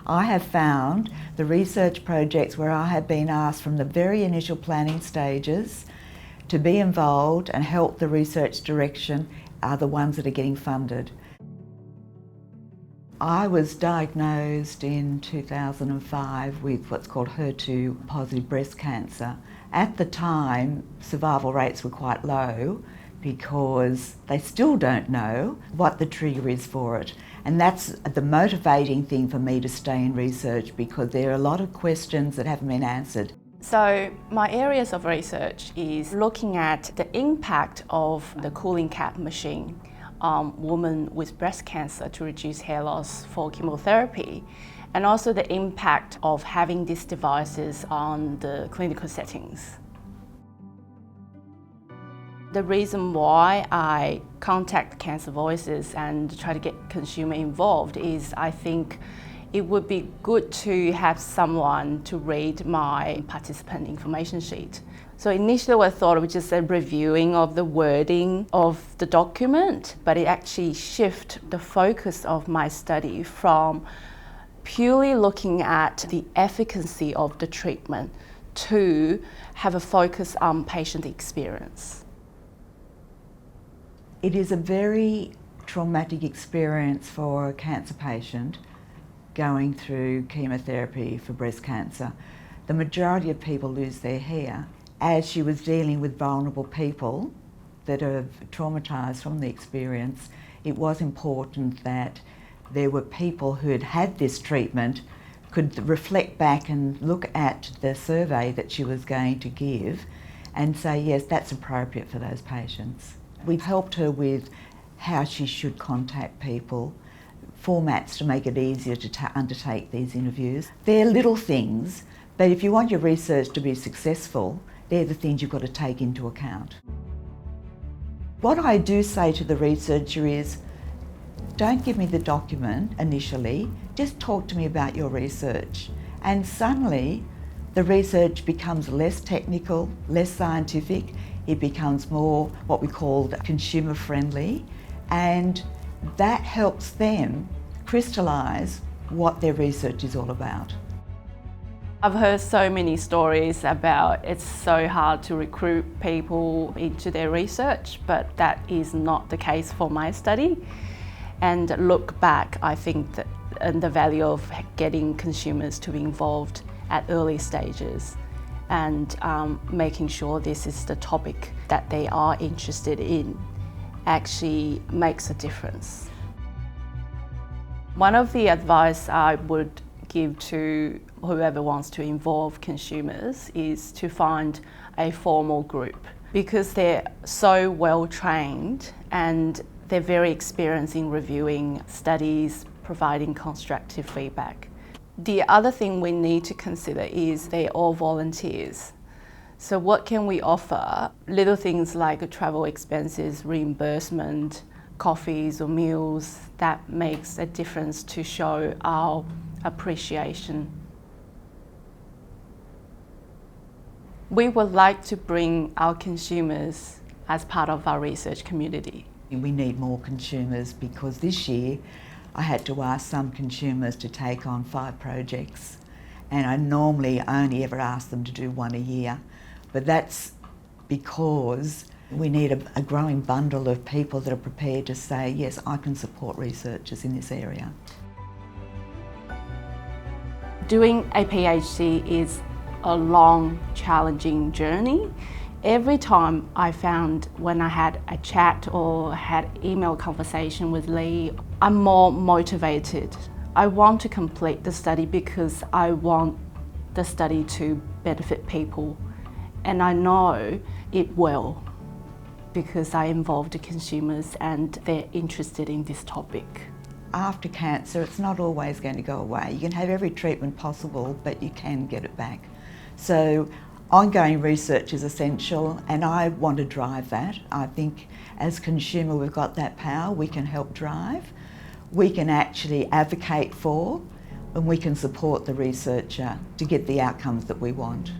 I have found the research projects where I have been asked from the very initial planning stages to be involved and help the research direction are the ones that are getting funded. I was diagnosed in 2005 with what's called HER2 positive breast cancer. At the time, survival rates were quite low because they still don't know what the trigger is for it. And that's the motivating thing for me to stay in research, because there are a lot of questions that haven't been answered. So my areas of research is looking at the impact of the cooling cap machine on women with breast cancer to reduce hair loss for chemotherapy, and also the impact of having these devices on the clinical settings. The reason why I contact Cancer Voices and try to get consumer involved is I think it would be good to have someone to read my participant information sheet. So initially I thought it was just a reviewing of the wording of the document, but it actually shifted the focus of my study from purely looking at the efficacy of the treatment to have a focus on patient experience. It is a very traumatic experience for a cancer patient going through chemotherapy for breast cancer. The majority of people lose their hair. As she was dealing with vulnerable people that are traumatised from the experience, it was important that there were people who had had this treatment could reflect back and look at the survey that she was going to give and say, yes, that's appropriate for those patients. We've helped her with how she should contact people, formats to make it easier to undertake these interviews. They're little things, but if you want your research to be successful, they're the things you've got to take into account. What I do say to the researcher is, don't give me the document initially, just talk to me about your research. And suddenly, the research becomes less technical, less scientific, it becomes more what we call consumer friendly, and that helps them crystallise what their research is all about. I've heard so many stories about it's so hard to recruit people into their research, but that is not the case for my study. And look back, I think that the value of getting consumers to be involved at early stages and making sure this is the topic that they are interested in actually makes a difference. One of the advice I would give to whoever wants to involve consumers is to find a formal group, because they're so well trained and they're very experienced in reviewing studies, providing constructive feedback. The other thing we need to consider is they're all volunteers. So what can we offer? Little things like travel expenses, reimbursement, coffees or meals, that makes a difference to show our appreciation. We would like to bring our consumers as part of our research community. We need more consumers, because this year I had to ask some consumers to take on 5 projects, and I normally only ever ask them to do 1 a year, but that's because we need a growing bundle of people that are prepared to say, yes, I can support researchers in this area. Doing a PhD is a long, challenging journey. Every time I found when I had a chat or had email conversation with Lee, I'm more motivated. I want to complete the study because I want the study to benefit people, and I know it will because I involved the consumers and they're interested in this topic. After cancer, it's not always going to go away. You can have every treatment possible, but you can get it back. So ongoing research is essential, and I want to drive that. I think as consumer we've got that power, we can help drive, we can actually advocate for, and we can support the researcher to get the outcomes that we want.